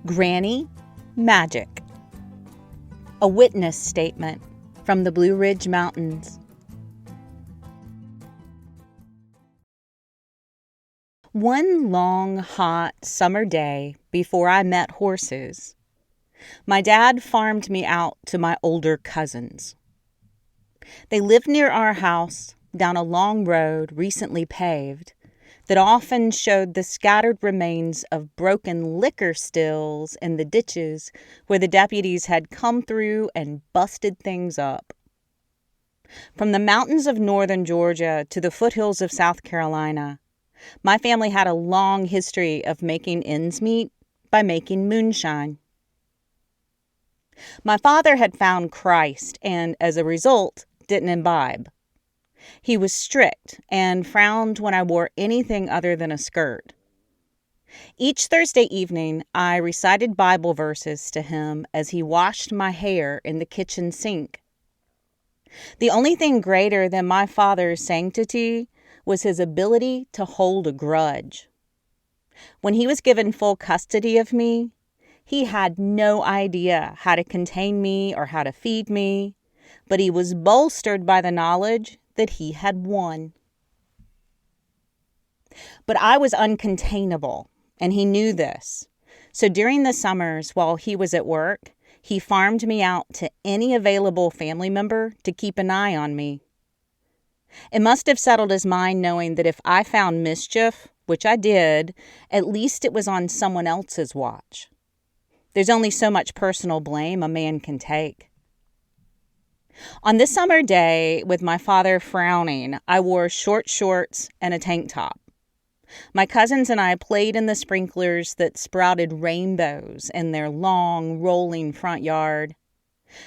Granny Magic. A witness statement from the Blue Ridge Mountains. One long, hot summer day before I met horses, my dad farmed me out to my older cousins. They lived near our house down a long road recently paved that often showed the scattered remains of broken liquor stills in the ditches where the deputies had come through and busted things up. From the mountains of northern Georgia to the foothills of South Carolina, my family had a long history of making ends meet by making moonshine. My father had found Christ and, as a result, didn't imbibe. He was strict and frowned when I wore anything other than a skirt. Each Thursday evening, I recited Bible verses to him as he washed my hair in the kitchen sink. The only thing greater than my father's sanctity was his ability to hold a grudge. When he was given full custody of me, he had no idea how to contain me or how to feed me, but he was bolstered by the knowledge that he had won. But I was uncontainable, and he knew this. So during the summers while he was at work, he farmed me out to any available family member to keep an eye on me. It must have settled his mind knowing that if I found mischief, which I did, at least it was on someone else's watch. There's only so much personal blame a man can take. On this summer day, with my father frowning, I wore short shorts and a tank top. My cousins and I played in the sprinklers that sprouted rainbows in their long, rolling front yard.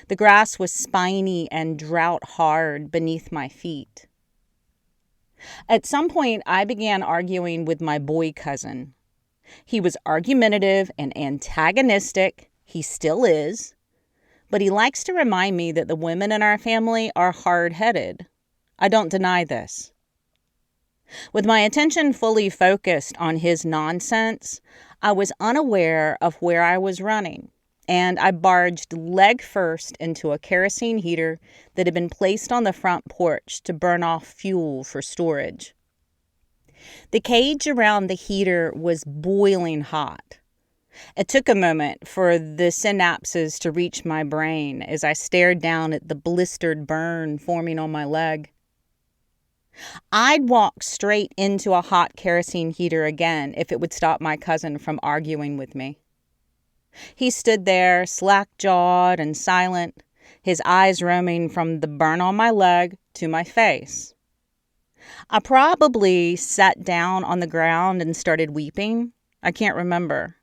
The grass was spiny and drought hard beneath my feet. At some point, I began arguing with my boy cousin. He was argumentative and antagonistic. He still is. But he likes to remind me that the women in our family are hard-headed. I don't deny this. With my attention fully focused on his nonsense, I was unaware of where I was running, and I barged leg first into a kerosene heater that had been placed on the front porch to burn off fuel for storage. The cage around the heater was boiling hot. It took a moment for the synapses to reach my brain as I stared down at the blistered burn forming on my leg. I'd walk straight into a hot kerosene heater again if it would stop my cousin from arguing with me. He stood there, slack-jawed and silent, his eyes roaming from the burn on my leg to my face. I probably sat down on the ground and started weeping. I can't remember.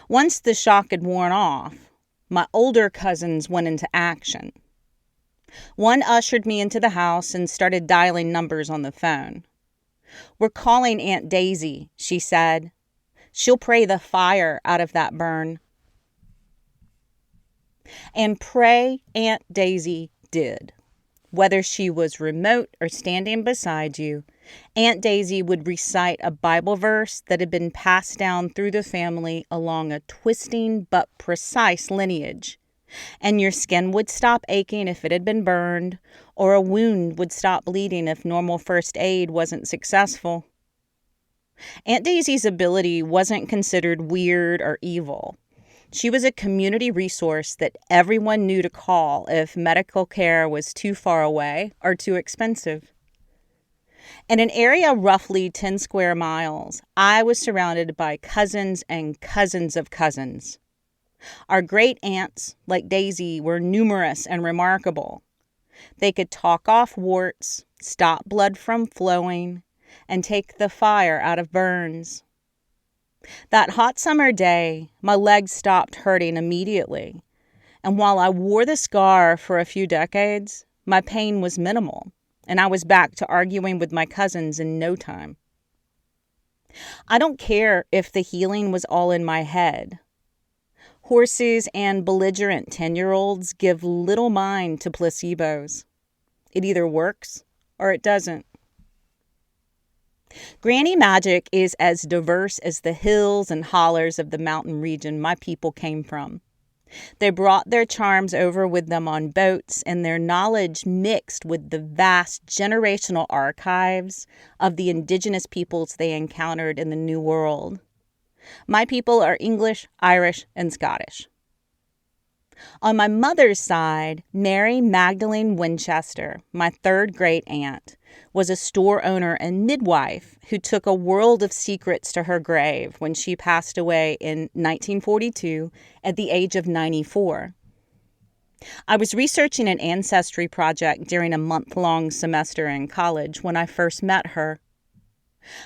Once the shock had worn off, my older cousins went into action. One ushered me into the house and started dialing numbers on the phone. "We're calling Aunt Daisy," she said. "She'll pray the fire out of that burn." And pray Aunt Daisy did. Whether she was remote or standing beside you, Aunt Daisy would recite a Bible verse that had been passed down through the family along a twisting but precise lineage, and your skin would stop aching if it had been burned, or a wound would stop bleeding if normal first aid wasn't successful. Aunt Daisy's ability wasn't considered weird or evil. She was a community resource that everyone knew to call if medical care was too far away or too expensive. In an area roughly 10 square miles, I was surrounded by cousins and cousins of cousins. Our great aunts, like Daisy, were numerous and remarkable. They could talk off warts, stop blood from flowing, and take the fire out of burns. That hot summer day, my legs stopped hurting immediately, and while I wore the scar for a few decades, my pain was minimal, and I was back to arguing with my cousins in no time. I don't care if the healing was all in my head. Horses and belligerent 10-year-olds give little mind to placebos. It either works or it doesn't. Granny magic is as diverse as the hills and hollers of the mountain region my people came from. They brought their charms over with them on boats, and their knowledge mixed with the vast generational archives of the indigenous peoples they encountered in the New World. My people are English, Irish, and Scottish. On my mother's side, Mary Magdalene Winchester, my third great aunt, was a store owner and midwife who took a world of secrets to her grave when she passed away in 1942 at the age of 94. I was researching an ancestry project during a month-long semester in college when I first met her.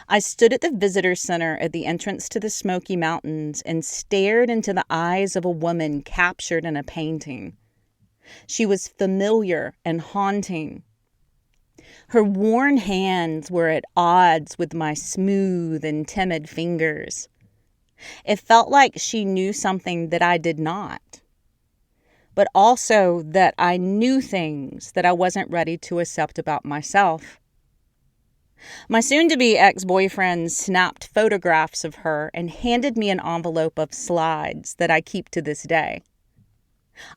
I stood at the visitor center at the entrance to the Smoky Mountains and stared into the eyes of a woman captured in a painting. She was familiar and haunting. Her worn hands were at odds with my smooth and timid fingers. It felt like she knew something that I did not, but also that I knew things that I wasn't ready to accept about myself. My soon-to-be ex-boyfriend snapped photographs of her and handed me an envelope of slides that I keep to this day.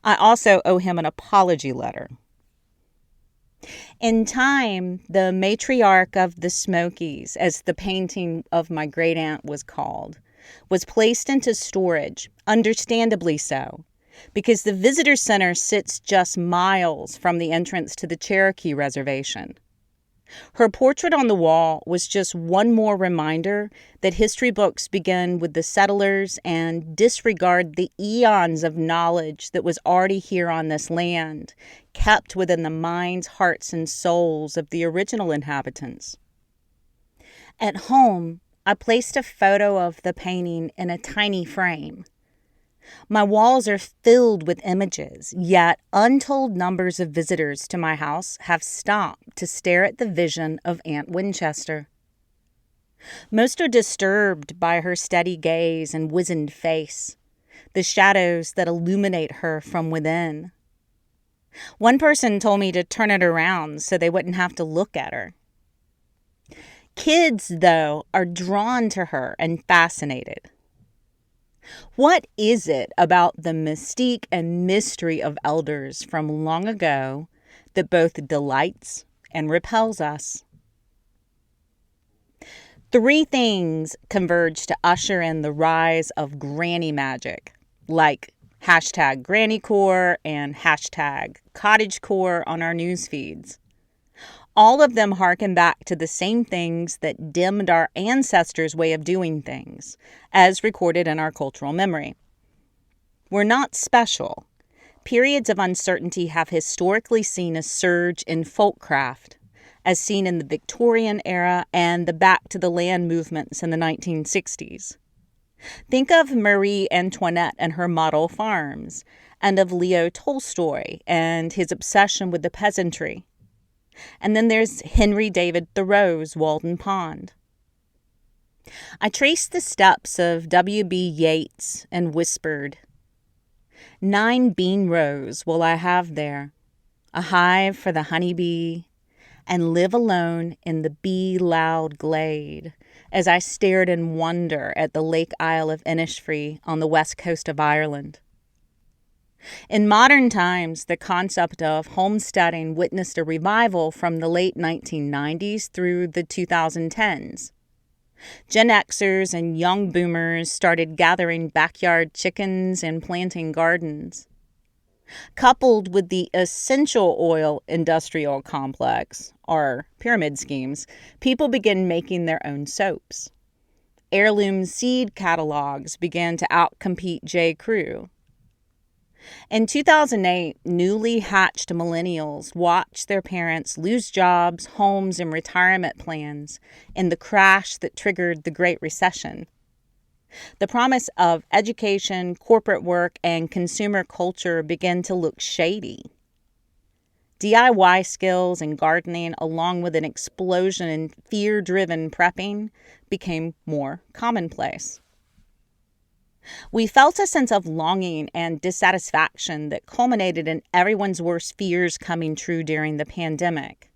I also owe him an apology letter. In time, the matriarch of the Smokies, as the painting of my great-aunt was called, was placed into storage, understandably so, because the visitor center sits just miles from the entrance to the Cherokee Reservation. Her portrait on the wall was just one more reminder that history books begin with the settlers and disregard the eons of knowledge that was already here on this land, kept within the minds, hearts, and souls of the original inhabitants. At home, I placed a photo of the painting in a tiny frame. My walls are filled with images, yet untold numbers of visitors to my house have stopped to stare at the vision of Aunt Winchester. Most are disturbed by her steady gaze and wizened face, the shadows that illuminate her from within. One person told me to turn it around so they wouldn't have to look at her. Kids, though, are drawn to her and fascinated. What is it about the mystique and mystery of elders from long ago that both delights and repels us? 3 things converge to usher in the rise of granny magic, like hashtag grannycore and hashtag cottagecore on our news feeds. All of them harken back to the same things that dimmed our ancestors' way of doing things, as recorded in our cultural memory. We're not special. Periods of uncertainty have historically seen a surge in folkcraft, as seen in the Victorian era and the Back to the Land movements in the 1960s. Think of Marie Antoinette and her model farms, and of Leo Tolstoy and his obsession with the peasantry. And then there's Henry David Thoreau's Walden Pond. I traced the steps of W.B. Yeats and whispered, 9 bean rows will I have there, a hive for the honeybee, and live alone in the bee-loud glade, as I stared in wonder at the Lake Isle of Innisfree on the west coast of Ireland. In modern times, the concept of homesteading witnessed a revival from the late 1990s through the 2010s. Gen Xers and young boomers started gathering backyard chickens and planting gardens. Coupled with the essential oil industrial complex, or pyramid schemes, people began making their own soaps. Heirloom seed catalogs began to outcompete J. Crew. In 2008, newly hatched millennials watched their parents lose jobs, homes, and retirement plans in the crash that triggered the Great Recession. The promise of education, corporate work, and consumer culture began to look shady. DIY skills and gardening, along with an explosion in fear-driven prepping, became more commonplace. We felt a sense of longing and dissatisfaction that culminated in everyone's worst fears coming true during the pandemic.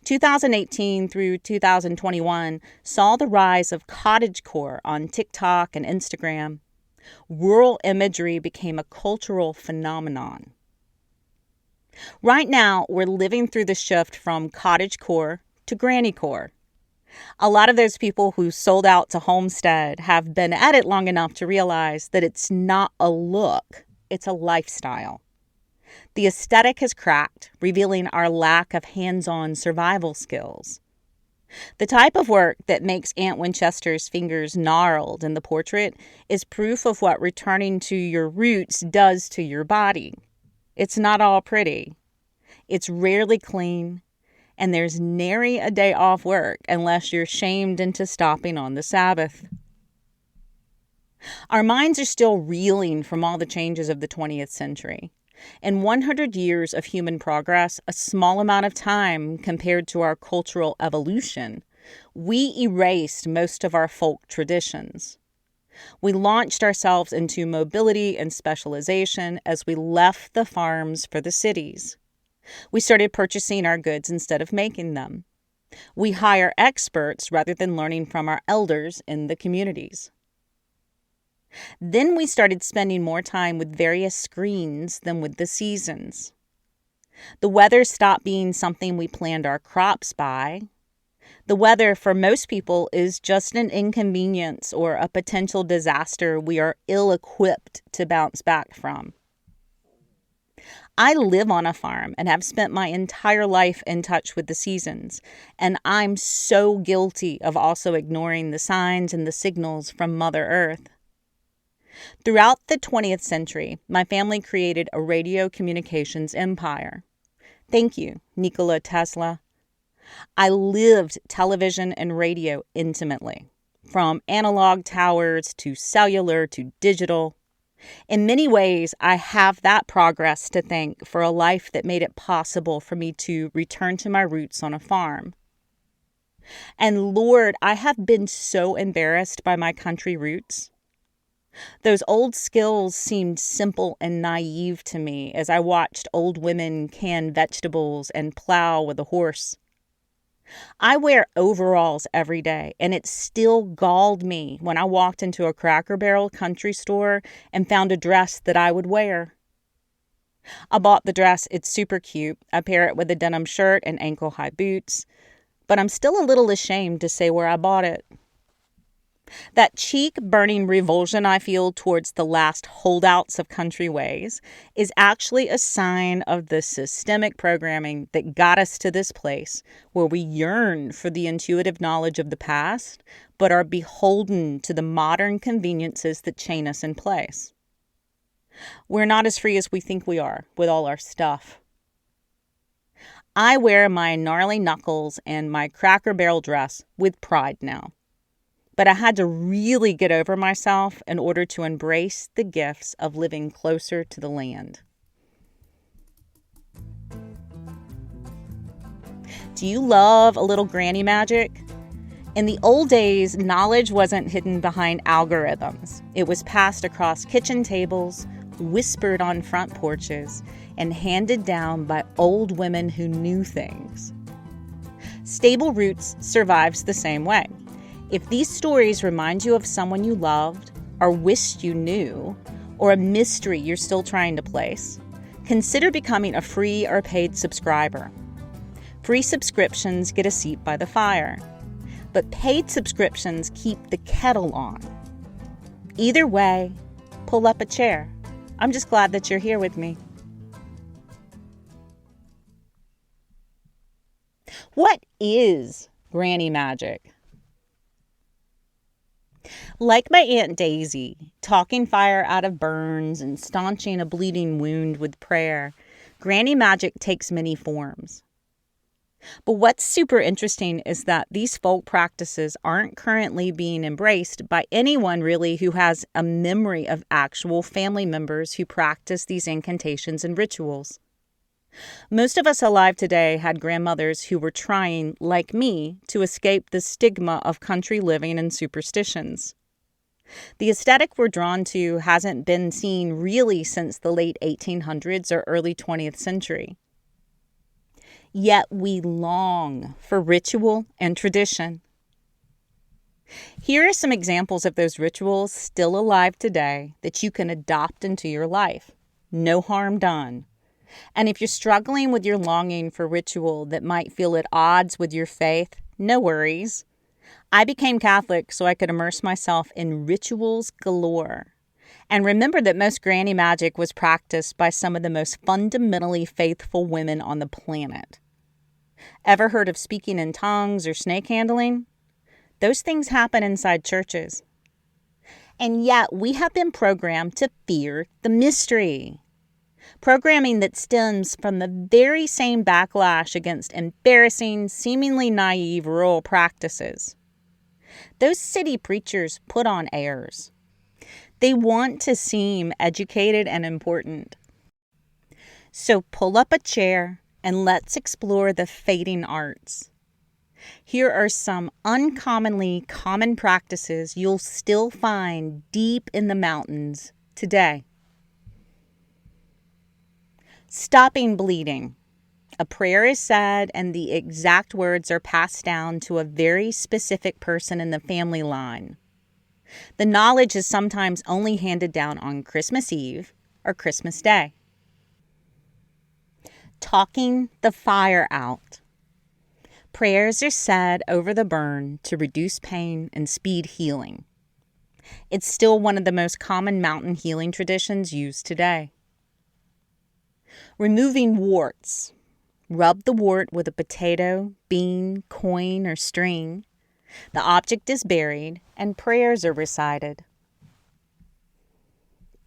2018 through 2021 saw the rise of cottagecore on TikTok and Instagram. Rural imagery became a cultural phenomenon. Right now, we're living through the shift from cottagecore to grannycore. A lot of those people who sold out to homestead have been at it long enough to realize that it's not a look, it's a lifestyle. The aesthetic has cracked, revealing our lack of hands-on survival skills. The type of work that makes Aunt Winchester's fingers gnarled in the portrait is proof of what returning to your roots does to your body. It's not all pretty. It's rarely clean, and there's nary a day off work unless you're shamed into stopping on the Sabbath. Our minds are still reeling from all the changes of the 20th century. In 100 years of human progress, a small amount of time compared to our cultural evolution, we erased most of our folk traditions. We launched ourselves into mobility and specialization as we left the farms for the cities. We started purchasing our goods instead of making them. We hire experts rather than learning from our elders in the communities. Then we started spending more time with various screens than with the seasons. The weather stopped being something we planned our crops by. The weather for most people is just an inconvenience or a potential disaster we are ill-equipped to bounce back from. I live on a farm and have spent my entire life in touch with the seasons, and I'm so guilty of also ignoring the signs and the signals from Mother Earth. Throughout the 20th century, my family created a radio communications empire. Thank you, Nikola Tesla. I lived television and radio intimately, from analog towers to cellular to digital. In many ways, I have that progress to thank for a life that made it possible for me to return to my roots on a farm. And Lord, I have been so embarrassed by my country roots. Those old skills seemed simple and naive to me as I watched old women can vegetables and plow with a horse. I wear overalls every day, and it still galled me when I walked into a Cracker Barrel country store and found a dress that I would wear. I bought the dress. It's super cute. I pair it with a denim shirt and ankle-high boots, but I'm still a little ashamed to say where I bought it. That cheek-burning revulsion I feel towards the last holdouts of country ways is actually a sign of the systemic programming that got us to this place where we yearn for the intuitive knowledge of the past, but are beholden to the modern conveniences that chain us in place. We're not as free as we think we are with all our stuff. I wear my gnarly knuckles and my Cracker Barrel dress with pride now. But I had to really get over myself in order to embrace the gifts of living closer to the land. Do you love a little granny magic? In the old days, knowledge wasn't hidden behind algorithms. It was passed across kitchen tables, whispered on front porches, and handed down by old women who knew things. Stable Roots survives the same way. If these stories remind you of someone you loved, or wished you knew, or a mystery you're still trying to place, consider becoming a free or paid subscriber. Free subscriptions get a seat by the fire, but paid subscriptions keep the kettle on. Either way, pull up a chair. I'm just glad that you're here with me. What is granny magic? Like my Aunt Daisy, talking fire out of burns and staunching a bleeding wound with prayer, granny magic takes many forms. But what's super interesting is that these folk practices aren't currently being embraced by anyone really who has a memory of actual family members who practice these incantations and rituals. Most of us alive today had grandmothers who were trying, like me, to escape the stigma of country living and superstitions. The aesthetic we're drawn to hasn't been seen really since the late 1800s or early 20th century. yet we long for ritual and tradition. Here are some examples of those rituals still alive today that you can adopt into your life. No harm done. And if you're struggling with your longing for ritual that might feel at odds with your faith, no worries. I became Catholic so I could immerse myself in rituals galore. And remember that most granny magic was practiced by some of the most fundamentally faithful women on the planet. Ever heard of speaking in tongues or snake handling? Those things happen inside churches. And yet we have been programmed to fear the mystery. Programming that stems from the very same backlash against embarrassing, seemingly naive rural practices. Those city preachers put on airs. They want to seem educated and important. So pull up a chair and let's explore the fading arts. Here are some uncommonly common practices you'll still find deep in the mountains today. Stopping bleeding. A prayer is said and the exact words are passed down to a very specific person in the family line. The knowledge is sometimes only handed down on Christmas Eve or Christmas Day. Talking the fire out. Prayers are said over the burn to reduce pain and speed healing. It's still one of the most common mountain healing traditions used today. Removing warts. Rub the wart with a potato, bean, coin, or string. The object is buried and prayers are recited.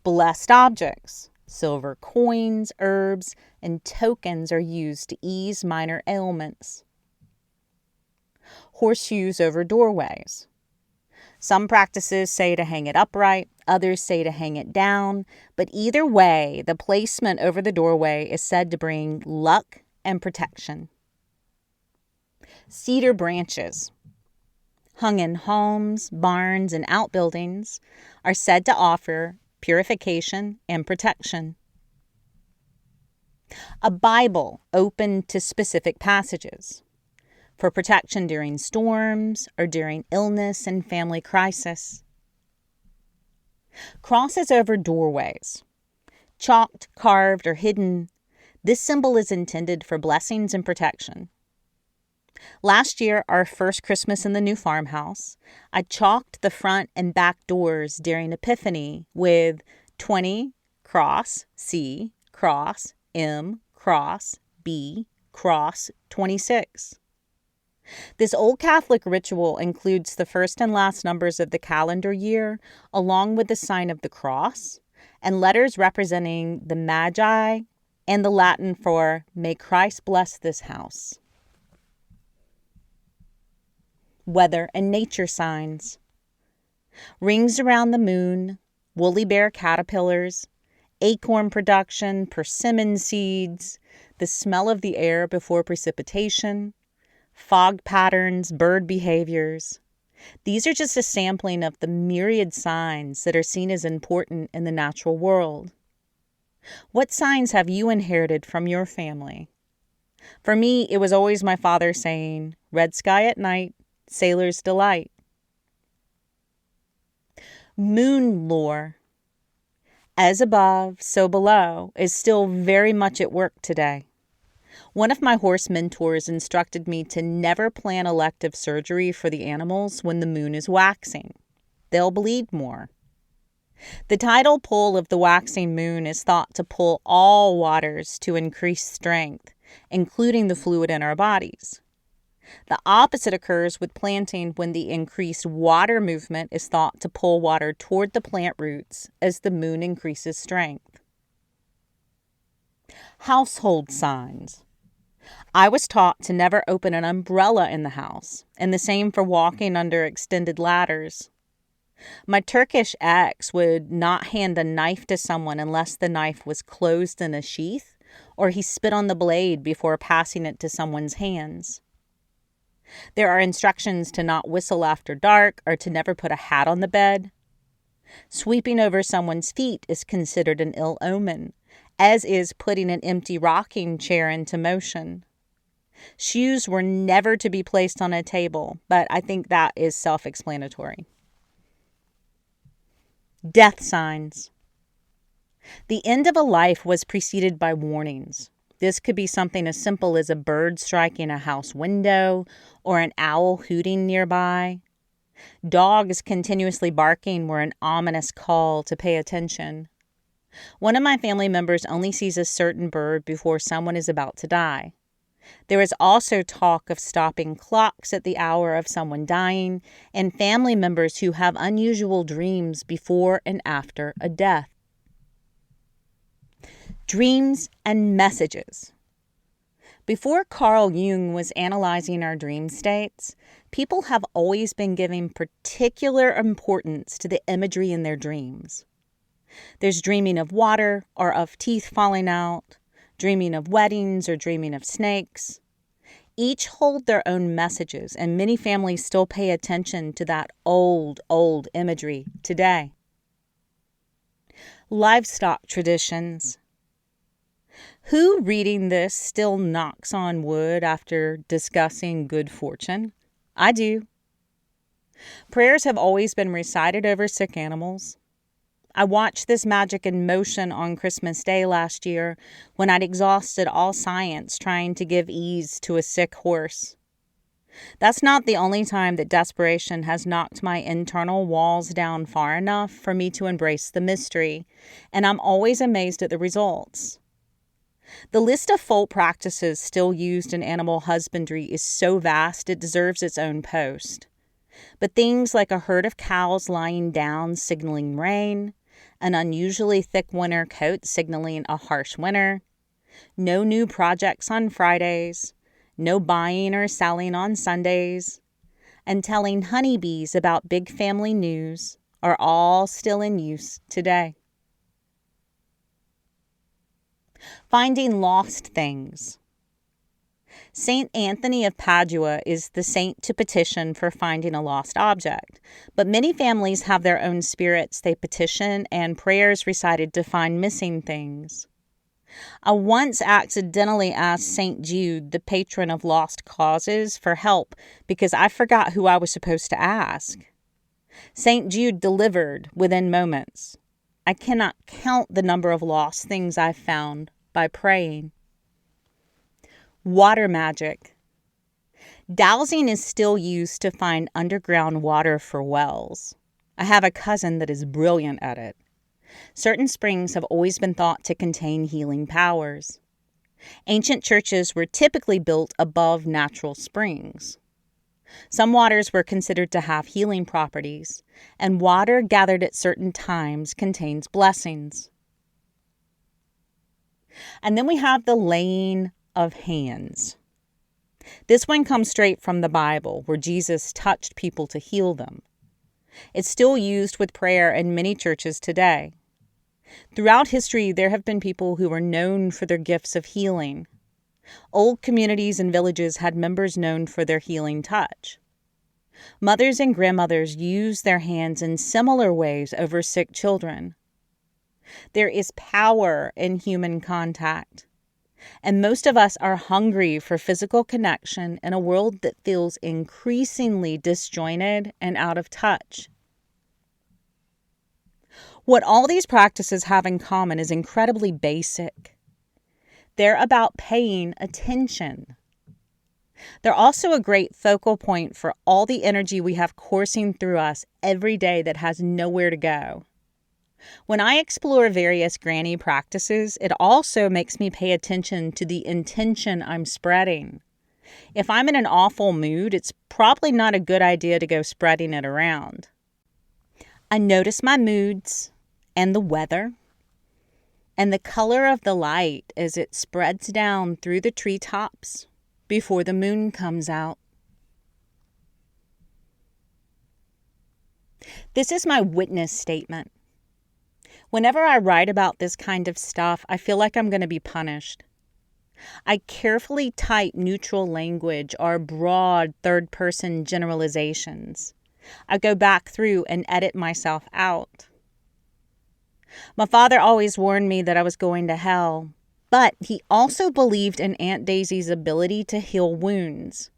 Blessed objects. Silver coins, herbs, and tokens are used to ease minor ailments. Horseshoes over doorways. Some practices say to hang it upright, others say to hang it down, but either way, the placement over the doorway is said to bring luck and protection. Cedar branches, hung in homes, barns, and outbuildings, are said to offer purification and protection. A Bible open to specific passages for protection during storms or during illness and family crisis. Crosses over doorways, chalked, carved, or hidden. This symbol is intended for blessings and protection. Last year, our first Christmas in the new farmhouse, I chalked the front and back doors during Epiphany with 20, cross, C, cross, M, cross, B, cross, 26. This old Catholic ritual includes the first and last numbers of the calendar year, along with the sign of the cross, and letters representing the Magi and the Latin for "May Christ bless this house." Weather and nature signs. Rings around the moon, woolly bear caterpillars, acorn production, persimmon seeds, the smell of the air before precipitation, fog patterns, bird behaviors. These are just a sampling of the myriad signs that are seen as important in the natural world. What signs have you inherited from your family? For me, it was always my father saying, "Red sky at night, sailor's delight." Moon lore. As above, so below is still very much at work today. One of my horse mentors instructed me to never plan elective surgery for the animals when the moon is waxing. They'll bleed more. The tidal pull of the waxing moon is thought to pull all waters to increase strength, including the fluid in our bodies. The opposite occurs with planting when the increased water movement is thought to pull water toward the plant roots as the moon increases strength. Household signs. I was taught to never open an umbrella in the house, and the same for walking under extended ladders. My Turkish ex would not hand a knife to someone unless the knife was closed in a sheath, or he spit on the blade before passing it to someone's hands. There are instructions to not whistle after dark or to never put a hat on the bed. Sweeping over someone's feet is considered an ill omen, as is putting an empty rocking chair into motion. Shoes were never to be placed on a table, but I think that is self-explanatory. Death signs. The end of a life was preceded by warnings. This could be something as simple as a bird striking a house window or an owl hooting nearby. Dogs continuously barking were an ominous call to pay attention. One of my family members only sees a certain bird before someone is about to die. There is also talk of stopping clocks at the hour of someone dying and family members who have unusual dreams before and after a death. Dreams and messages. Before Carl Jung was analyzing our dream states, people have always been giving particular importance to the imagery in their dreams. There's dreaming of water or of teeth falling out, dreaming of weddings or dreaming of snakes. Each hold their own messages, and many families still pay attention to that old imagery today. Livestock traditions. Who reading this still knocks on wood after discussing good fortune? I do. Prayers have always been recited over sick animals. I watched this magic in motion on Christmas Day last year when I'd exhausted all science trying to give ease to a sick horse. That's not the only time that desperation has knocked my internal walls down far enough for me to embrace the mystery, and I'm always amazed at the results. The list of folk practices still used in animal husbandry is so vast it deserves its own post. But things like a herd of cows lying down signaling rain, an unusually thick winter coat signaling a harsh winter, no new projects on Fridays, no buying or selling on Sundays, and telling honeybees about big family news are all still in use today. Finding lost things. Saint Anthony of Padua is the saint to petition for finding a lost object, but many families have their own spirits they petition and prayers recited to find missing things. I once accidentally asked St. Jude, the patron of lost causes, for help because I forgot who I was supposed to ask. St. Jude delivered within moments. I cannot count the number of lost things I've found by praying. Water magic. Dowsing is still used to find underground water for wells. I have a cousin that is brilliant at it. Certain springs have always been thought to contain healing powers. Ancient churches were typically built above natural springs. Some waters were considered to have healing properties, and water gathered at certain times contains blessings. And then we have the laying of hands. This one comes straight from the Bible, where Jesus touched people to heal them. It's still used with prayer in many churches today. Throughout history, there have been people who were known for their gifts of healing. Old communities and villages had members known for their healing touch. Mothers and grandmothers used their hands in similar ways over sick children. There is power in human contact, and most of us are hungry for physical connection in a world that feels increasingly disjointed and out of touch. What all these practices have in common is incredibly basic. They're about paying attention. They're also a great focal point for all the energy we have coursing through us every day that has nowhere to go. When I explore various granny practices, it also makes me pay attention to the intention I'm spreading. If I'm in an awful mood, it's probably not a good idea to go spreading it around. I notice my moods and the weather and the color of the light as it spreads down through the treetops before the moon comes out. This is my witness statement. Whenever I write about this kind of stuff, I feel like I'm going to be punished. I carefully type neutral language or broad third-person generalizations. I go back through and edit myself out. My father always warned me that I was going to hell, But he also believed in Aunt Daisy's ability to heal wounds.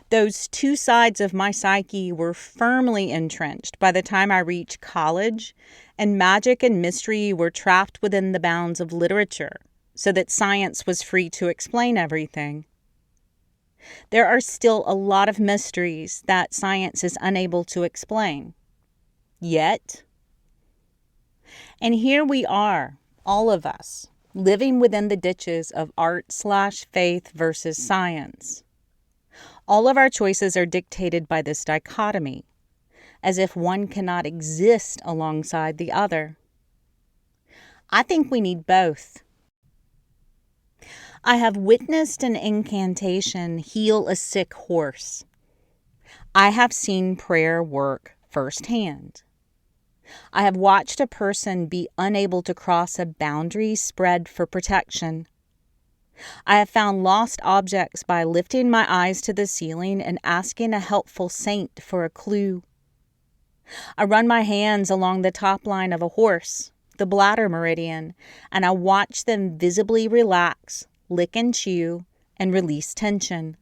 Those two sides of my psyche were firmly entrenched by the time I reached college, and magic and mystery were trapped within the bounds of literature, so that science was free to explain everything. There are still a lot of mysteries that science is unable to explain. Yet, and here we are, all of us, living within the ditches of art/faith versus science. All of our choices are dictated by this dichotomy, as if one cannot exist alongside the other. I think we need both. I have witnessed an incantation heal a sick horse. I have seen prayer work firsthand. I have watched a person be unable to cross a boundary spread for protection. I have found lost objects by lifting my eyes to the ceiling and asking a helpful saint for a clue. I run my hands along the top line of a horse, the bladder meridian, and I watch them visibly relax, lick and chew, and release tension.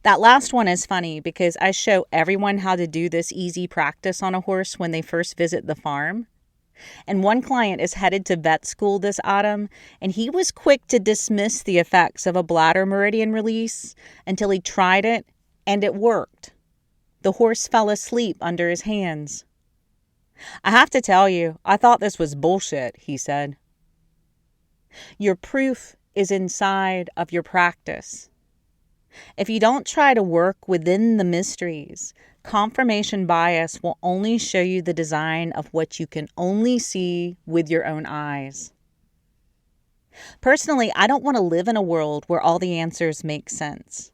That last one is funny because I show everyone how to do this easy practice on a horse when they first visit the farm. And one client is headed to vet school this autumn, and he was quick to dismiss the effects of a bladder meridian release until he tried it, and it worked. The horse fell asleep under his hands. I have to tell you, I thought this was bullshit, he said. Your proof is inside of your practice. If you don't try to work within the mysteries, confirmation bias will only show you the design of what you can only see with your own eyes. Personally, I don't want to live in a world where all the answers make sense.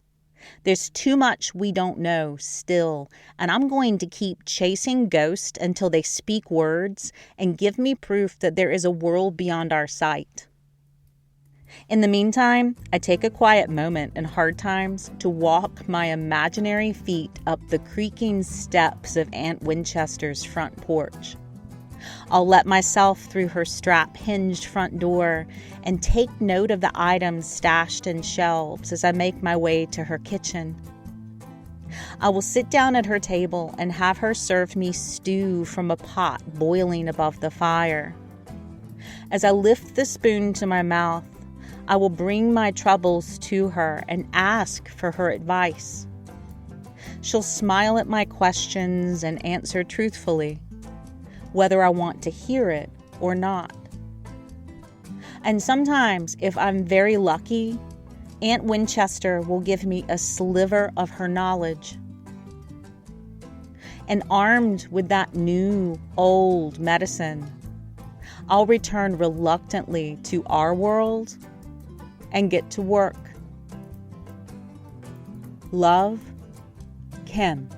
There's too much we don't know still, and I'm going to keep chasing ghosts until they speak words and give me proof that there is a world beyond our sight. In the meantime, I take a quiet moment in hard times to walk my imaginary feet up the creaking steps of Aunt Winchester's front porch. I'll let myself through her strap-hinged front door and take note of the items stashed in shelves as I make my way to her kitchen. I will sit down at her table and have her serve me stew from a pot boiling above the fire. As I lift the spoon to my mouth, I will bring my troubles to her and ask for her advice. She'll smile at my questions and answer truthfully, whether I want to hear it or not. And sometimes, if I'm very lucky, Aunt Winchester will give me a sliver of her knowledge. And armed with that new, old medicine, I'll return reluctantly to our world and get to work. Love, Kim.